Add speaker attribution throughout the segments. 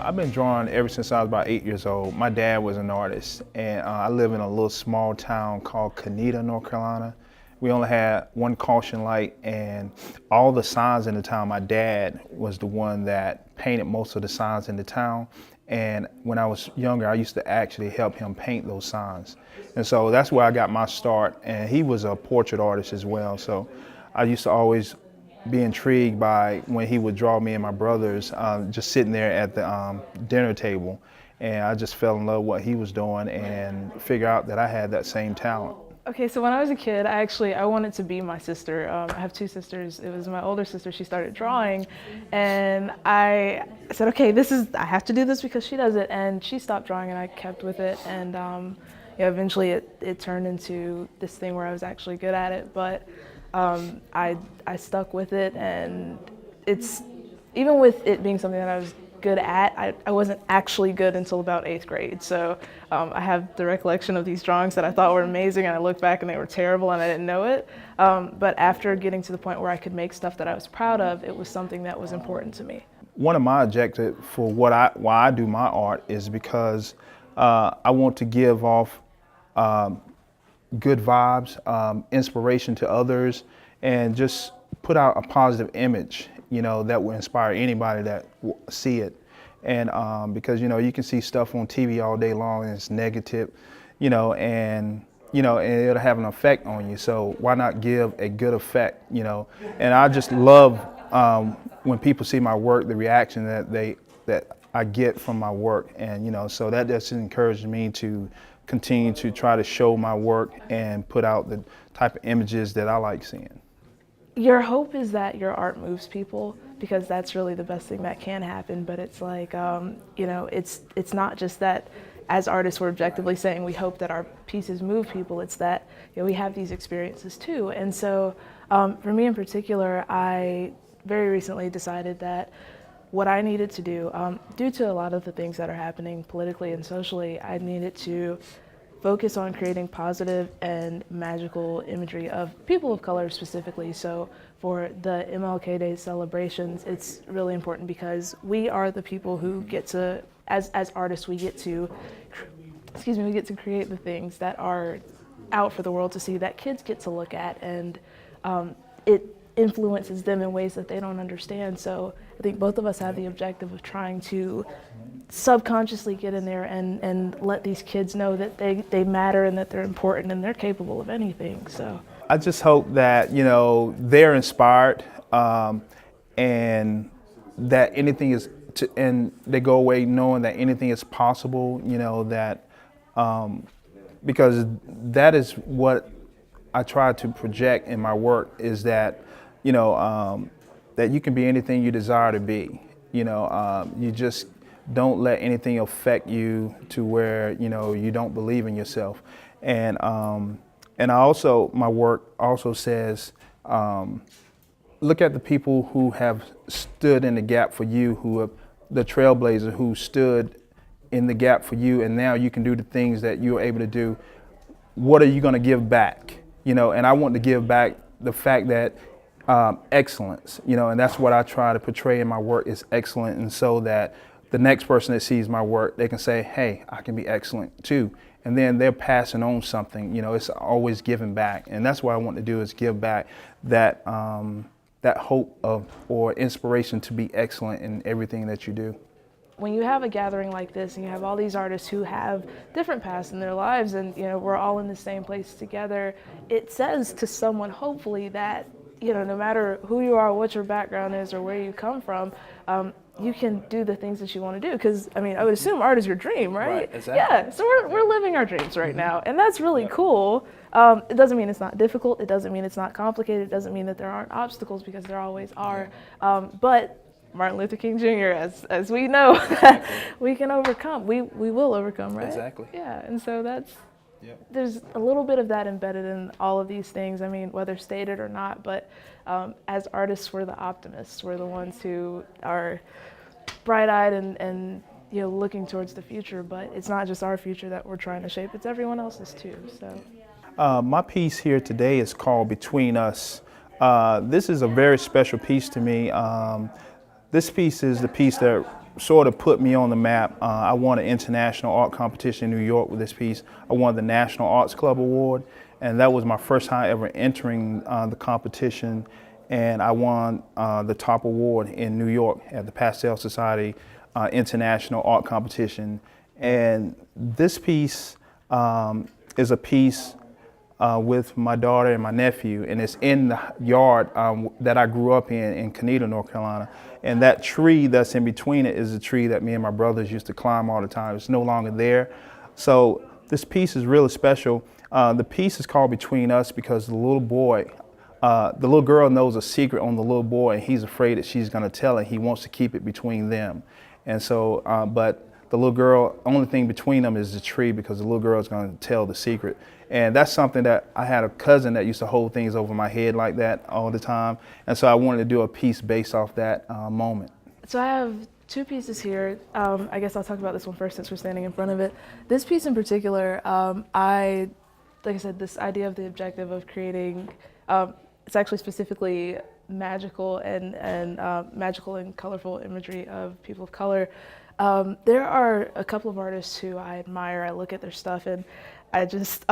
Speaker 1: I've been drawing ever since I was about 8 years old. My dad was an artist, and I live in a little small town called Canita, North Carolina. We only had one caution light, and all the signs in the town, my dad was the one that painted most of the signs in the town. And when I was younger, I used to actually help him paint those signs. And so that's where I got my start. And he was a portrait artist as well. So I used to always be intrigued by when he would draw me and my brothers just sitting there at the dinner table, and I just fell in love with what he was doing and figure out that I had that same talent.
Speaker 2: Okay, so when I was a kid, I wanted to be my sister. I have two sisters. It was my older sister. She started drawing, and I said, okay, I have to do this because she does it, and she stopped drawing, and I kept with it, and eventually it turned into this thing where I was actually good at it, but I stuck with it, and it's, even with it being something that I was good at, I wasn't actually good until about 8th grade. So I have the recollection of these drawings that I thought were amazing, and I look back and they were terrible and I didn't know it. But after getting to the point where I could make stuff that I was proud of, it was something that was important to me.
Speaker 1: One of my objectives for why I do my art is because I want to give off good vibes, inspiration to others, and just put out a positive image, that will inspire anybody that will see it. And because, you can see stuff on TV all day long and it's negative, and it'll have an effect on you. So why not give a good effect, And I just love when people see my work, the reaction that I get from my work. And, so that just encourages me to continue to try to show my work and put out the type of images that I like seeing.
Speaker 2: Your hope is that your art moves people, because that's really the best thing that can happen. But it's like, it's not just that as artists we're objectively saying we hope that our pieces move people. It's that we have these experiences too. And so for me in particular, I very recently decided that what I needed to do, due to a lot of the things that are happening politically and socially, I needed to focus on creating positive and magical imagery of people of color specifically. So for the MLK Day celebrations, it's really important because we are the people who get to, as artists, we get to create the things that are out for the world to see, that kids get to look at, and it influences them in ways that they don't understand. So I think both of us have the objective of trying to subconsciously get in there and let these kids know that they matter and that they're important and they're capable of anything. So
Speaker 1: I just hope that, they're inspired and that anything is, and they go away knowing that anything is possible, that because that is what I try to project in my work, is that, that you can be anything you desire to be. You just don't let anything affect you to where, you don't believe in yourself. And I also, my work also says, look at the people who have stood in the gap for you, who have the trailblazer who stood in the gap for you, and now you can do the things that you're able to do. What are you going to give back? And I want to give back the fact that excellence, and that's what I try to portray in my work, is excellent, and so that the next person that sees my work, they can say, hey, I can be excellent too. And then they're passing on something, it's always giving back. And that's what I want to do, is give back that that hope of, or inspiration to be excellent in everything that you do.
Speaker 2: When you have a gathering like this and you have all these artists who have different paths in their lives, and we're all in the same place together, it says to someone hopefully that no matter who you are, what your background is, or where you come from, you can do the things that you want to do. Because I would assume art is your dream, right?
Speaker 1: Right, exactly.
Speaker 2: Yeah, so we're living our dreams right now, and that's really cool. It doesn't mean it's not difficult. It doesn't mean it's not complicated. It doesn't mean that there aren't obstacles, because there always are. But Martin Luther King Jr., as we know, we can overcome. We will overcome, right?
Speaker 1: Exactly.
Speaker 2: Yeah, and so there's a little bit of that embedded in all of these things, whether stated or not, but as artists, we're the optimists. We're the ones who are bright-eyed and looking towards the future, but it's not just our future that we're trying to shape, it's everyone else's too. So
Speaker 1: my piece here today is called Between Us. This is a very special piece to me. This piece is the piece that sort of put me on the map. I won an international art competition in New York with this piece. I won the National Arts Club Award, and that was my first time ever entering the competition. And I won the top award in New York at the Pastel Society International Art Competition. And this piece is a piece with my daughter and my nephew, and it's in the yard that I grew up in Canida, North Carolina. And that tree that's in between it is a tree that me and my brothers used to climb all the time. It's no longer there. So this piece is really special. The piece is called Between Us because the little boy, the little girl knows a secret on the little boy, and he's afraid that she's gonna tell it. He wants to keep it between them. And so, but the little girl, only thing between them is the tree because the little girl is going to tell the secret. And that's something that I had a cousin that used to hold things over my head like that all the time. And so I wanted to do a piece based off that moment.
Speaker 2: So I have two pieces here. I guess I'll talk about this one first since we're standing in front of it. This piece in particular, like I said, this idea of the objective of creating, it's actually specifically magical and magical and colorful imagery of people of color. There are a couple of artists who I admire. I look at their stuff and I just,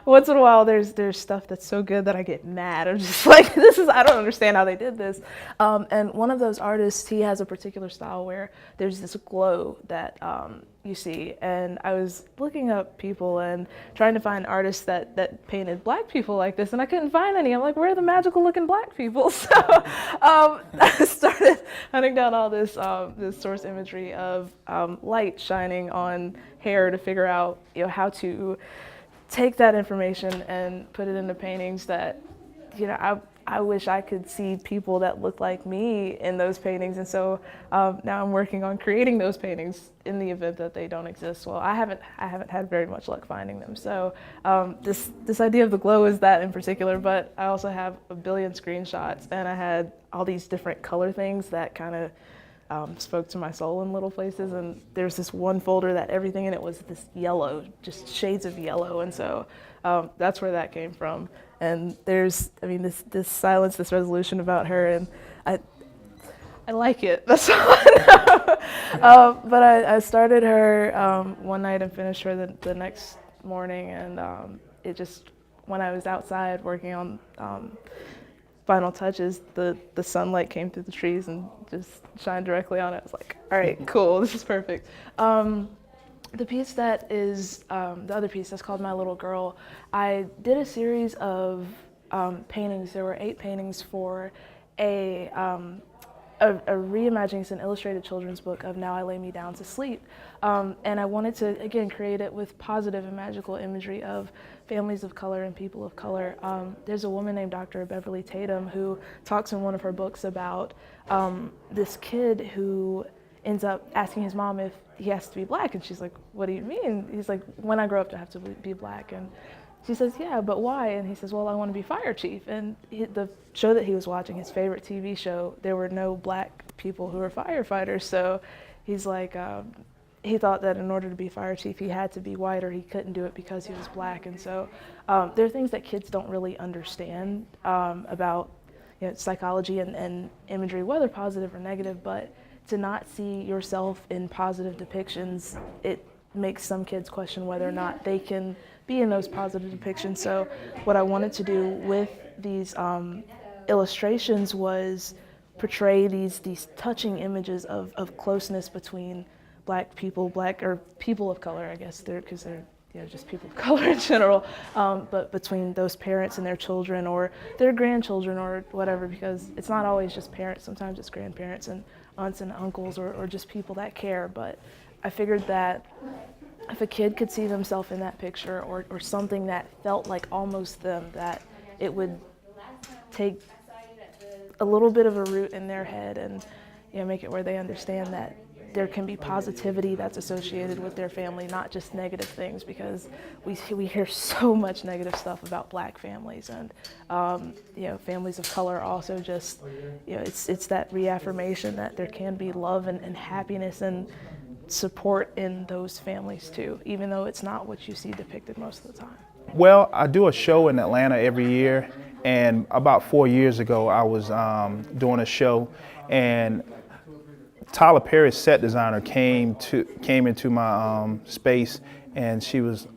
Speaker 2: once in a while there's stuff that's so good that I get mad. I'm just like, I don't understand how they did this. And one of those artists, he has a particular style where there's this glow that you see. And I was looking up people and trying to find artists that painted black people like this, and I couldn't find any. I'm like, where are the magical looking black people? So I started hunting down all this source imagery of light shining on hair to figure out, how to take that information and put it into paintings that, I wish I could see people that look like me in those paintings. And so now I'm working on creating those paintings in the event that they don't exist. Well, I haven't had very much luck finding them. So this idea of the glow is that in particular, but I also have a billion screenshots, and I had all these different color things that kind of spoke to my soul in little places. And there's this one folder that everything in it was this yellow, just shades of yellow. And so that's where that came from. And there's, this silence, this resolution about her, and I like it. That's all I know. But I started her one night and finished her the next morning, and it just, when I was outside working on final touches, the sunlight came through the trees and just shined directly on it. I was like, all right, cool, this is perfect. The piece that is, the other piece that's called My Little Girl, I did a series of paintings. There were 8 paintings for a reimagining, it's an illustrated children's book of Now I Lay Me Down to Sleep. And I wanted to, again, create it with positive and magical imagery of families of color and people of color. There's a woman named Dr. Beverly Tatum who talks in one of her books about this kid who ends up asking his mom if he has to be black, and she's like, what do you mean? He's like, when I grow up, do I have to be black? And she says, yeah, but why? And he says, well, I want to be fire chief. And the show that he was watching, his favorite TV show, there were no black people who were firefighters. So he's like, he thought that in order to be fire chief, he had to be white, or he couldn't do it because he was black. And so there are things that kids don't really understand about psychology and imagery, whether positive or negative, but to not see yourself in positive depictions, it makes some kids question whether or not they can be in those positive depictions. So what I wanted to do with these illustrations was portray these touching images of closeness between black people, or people of color, I guess, because they're just people of color in general, but between those parents and their children or their grandchildren or whatever, because it's not always just parents, sometimes it's grandparents and aunts and uncles or just people that care. But I figured that if a kid could see themselves in that picture or something that felt like almost them, that it would take a little bit of a root in their head and make it where they understand that there can be positivity that's associated with their family, not just negative things, because we hear so much negative stuff about black families, and families of color also just, it's that reaffirmation that there can be love and happiness and support in those families too, even though it's not what you see depicted most of the time.
Speaker 1: Well, I do a show in Atlanta every year, and about 4 years ago I was doing a show, and Tyler Perry's set designer came into my space, and she was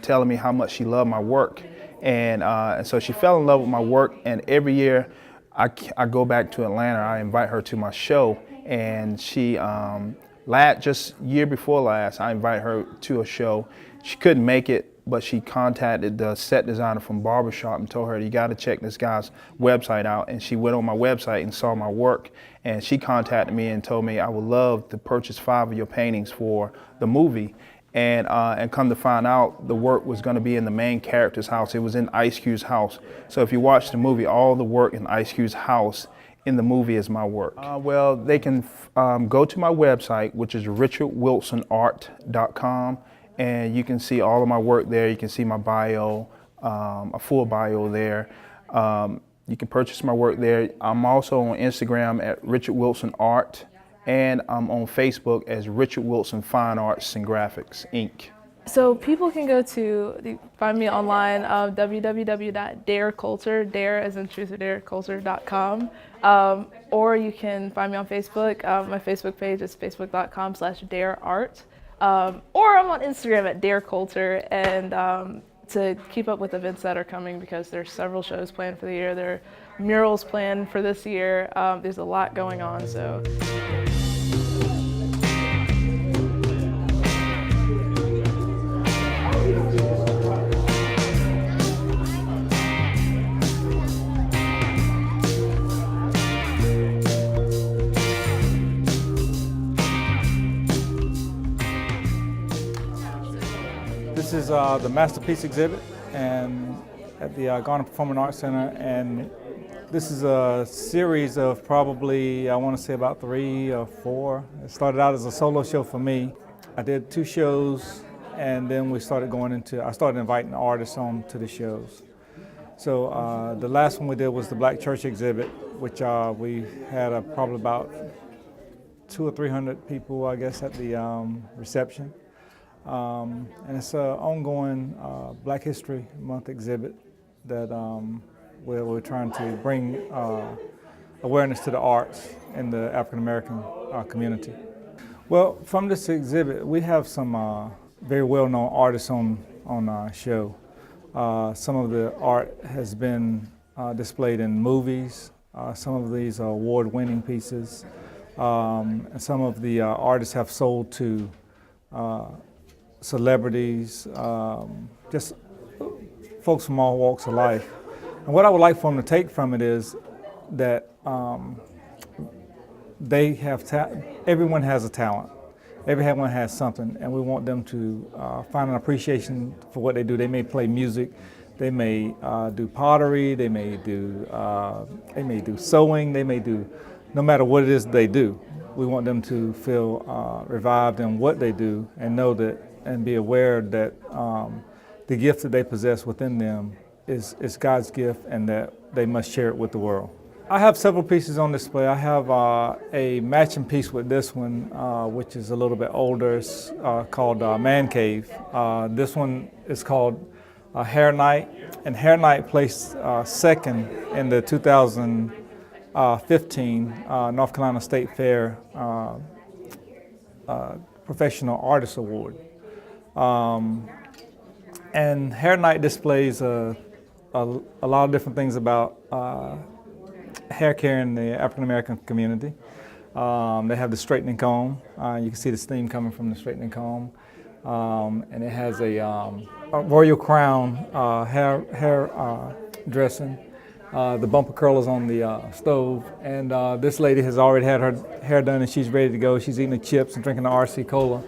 Speaker 1: telling me how much she loved my work, and so she fell in love with my work. And every year, I go back to Atlanta. I invite her to my show, and she just year before last, I invited her to a show. She couldn't make it, but she contacted the set designer from Barbershop and told her, you got to check this guy's website out. And she went on my website and saw my work, and she contacted me and told me I would love to purchase 5 of your paintings for the movie. And come to find out, the work was going to be in the main character's house. It was in Ice Cube's house. So if you watch the movie, all the work in Ice Cube's house in the movie is my work. Well, they can go to my website, which is richardwilsonart.com, and you can see all of my work there. You can see my bio, a full bio there. You can purchase my work there. I'm also on Instagram at Richard Wilson Art, and I'm on Facebook as Richard Wilson Fine Arts and Graphics, Inc.
Speaker 2: So people can find me online, www.darecoulter, dare as in truth or dare, coulter.com. Or you can find me on Facebook. My Facebook page is facebook.com/dareart. Or I'm on Instagram at darecoulter, and to keep up with events that are coming, because there's several shows planned for the year. There are murals planned for this year. There's a lot going on, so.
Speaker 3: This is the Masterpiece exhibit and at the Garner Performing Arts Center, and this is a series of probably, I want to say about 3 or 4. It started out as a solo show for me. I did 2 shows, and then I started inviting artists on to the shows. So the last one we did was the Black Church exhibit, which we had probably about 200 or 300 people, I guess, at the reception. And it's an ongoing Black History Month exhibit that where we're trying to bring awareness to the arts in the African American community. Well, from this exhibit, we have some very well-known artists on our show. Some of the art has been displayed in movies. Some of these are award-winning pieces. And some of the artists have sold to celebrities, just folks from all walks of life. And what I would like for them to take from it is that they have everyone has a talent. Everyone has something, and we want them to find an appreciation for what they do. They may play music, they may do pottery, they may do sewing, they may do, no matter what it is they do. We want them to feel revived in what they do and know that and be aware that the gift that they possess within them is God's gift, and that they must share it with the world. I have several pieces on display. I have a matching piece with this one, which is a little bit older. It's called Man Cave. This one is called Hair Night, and Hair Night placed second in the 2015 North Carolina State Fair Professional Artist Award. And Hair Night displays a lot of different things about hair care in the African American community. They have the straightening comb. You can see the steam coming from the straightening comb. And it has a royal crown hair dressing. The bumper curlers on the stove. And this lady has already had her hair done, and she's ready to go. She's eating the chips and drinking the RC Cola.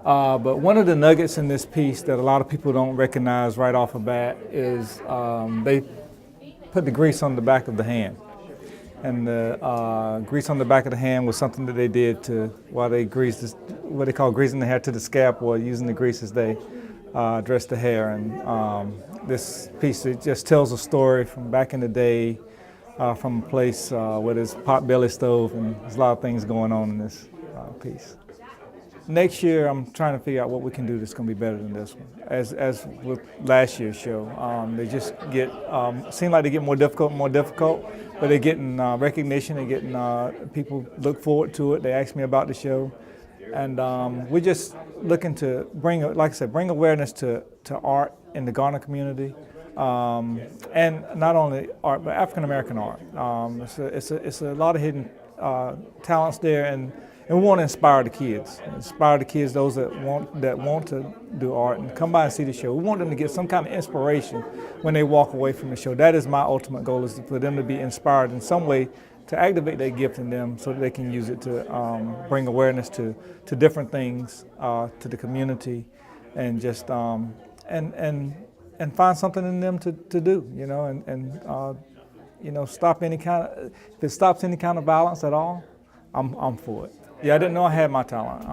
Speaker 3: But one of the nuggets in this piece that a lot of people don't recognize right off the bat is they put the grease on the back of the hand. And the grease on the back of the hand was something that they did while they greased this, what they call greasing the hair to the scalp, or using the grease as they dress the hair. And this piece, it just tells a story from back in the day, from a place where there's pot belly stove, and there's a lot of things going on in this piece. next year, I'm trying to figure out what we can do that's going to be better than this one. As with last year's show, they just get seem like they get more difficult, but they're getting recognition. They're getting people look forward to it. They ask me about the show, and we're just looking to bring, like I said, bring awareness to art in the Garner community, and not only art but African American art. It's a lot of hidden talents there, and we want to inspire the kids, those that want to do art and come by and see the show. We want them to get some kind of inspiration when they walk away from the show. That is my ultimate goal, is for them to be inspired in some way, to activate their gift in them so that they can use it to bring awareness to different things, to the community, and just and find something in them to do, you know, and stop any kind of, if it stops any kind of violence at all, I'm for it. Yeah, I didn't know I had my talent.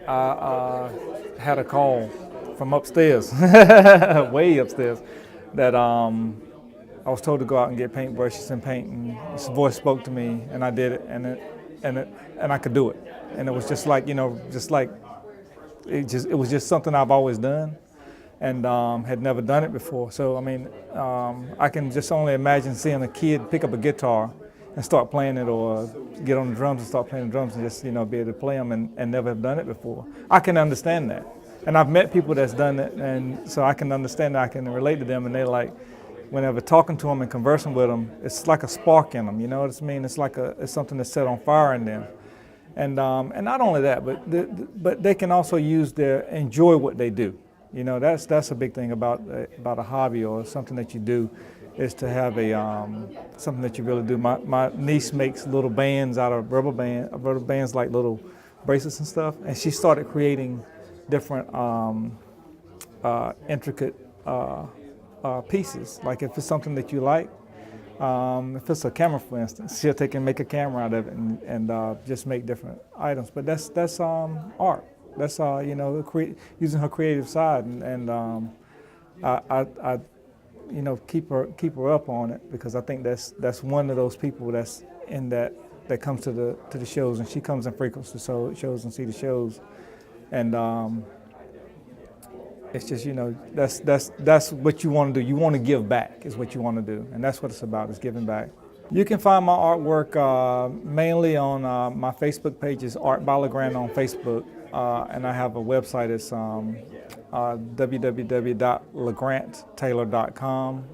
Speaker 3: I had a call from upstairs, way upstairs, that I was told to go out and get paintbrushes and paint, and this voice spoke to me, and I did it, and I could do it, and it was just like, it was just something I've always done, and had never done it before. So I mean, I can just only imagine seeing a kid pick up a guitar and start playing it, or get on the drums and start playing the drums, and just be able to play them and never have done it before. I can understand that, and I've met people that's done it, and so I can understand that. I can relate to them, and they're like, whenever talking to them and conversing with them, it's like a spark in them. You know what I mean? It's like it's something that's set on fire in them, and not only that, but they can also enjoy what they do. You know, that's a big thing about a hobby or something that you do, is to have something that you really do. My niece makes little bands out of rubber bands, like little bracelets and stuff, and she started creating different intricate pieces. Like if it's something that you like, if it's a camera, for instance, she'll take and make a camera out of it and just make different items. But that's art. That's using her creative side, and I keep her up on it, because I think that's one of those people that's in that comes to the shows, and she comes and frequents the shows and see the shows, and it's just that's what you want to do. You want to give back, is what you want to do, and that's what it's about, is giving back. You can find my artwork mainly on my Facebook page, is Art by LeGrant on Facebook, and I have a website. It's www.legranttaylor.com.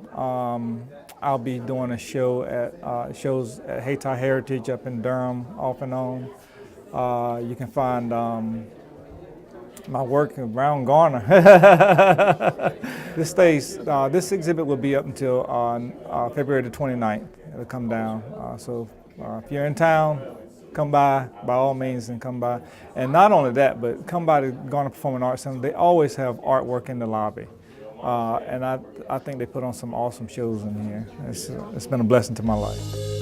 Speaker 3: I'll be doing a show at shows at Hayti Heritage up in Durham, off and on. You can find my work around Garner. This exhibit will be up until February the 29th. It'll come down. So if you're in town, come by all means, and come by. And not only that, but come by the Garner Performing Arts Center. They always have artwork in the lobby. And I think they put on some awesome shows in here. It's been a blessing to my life.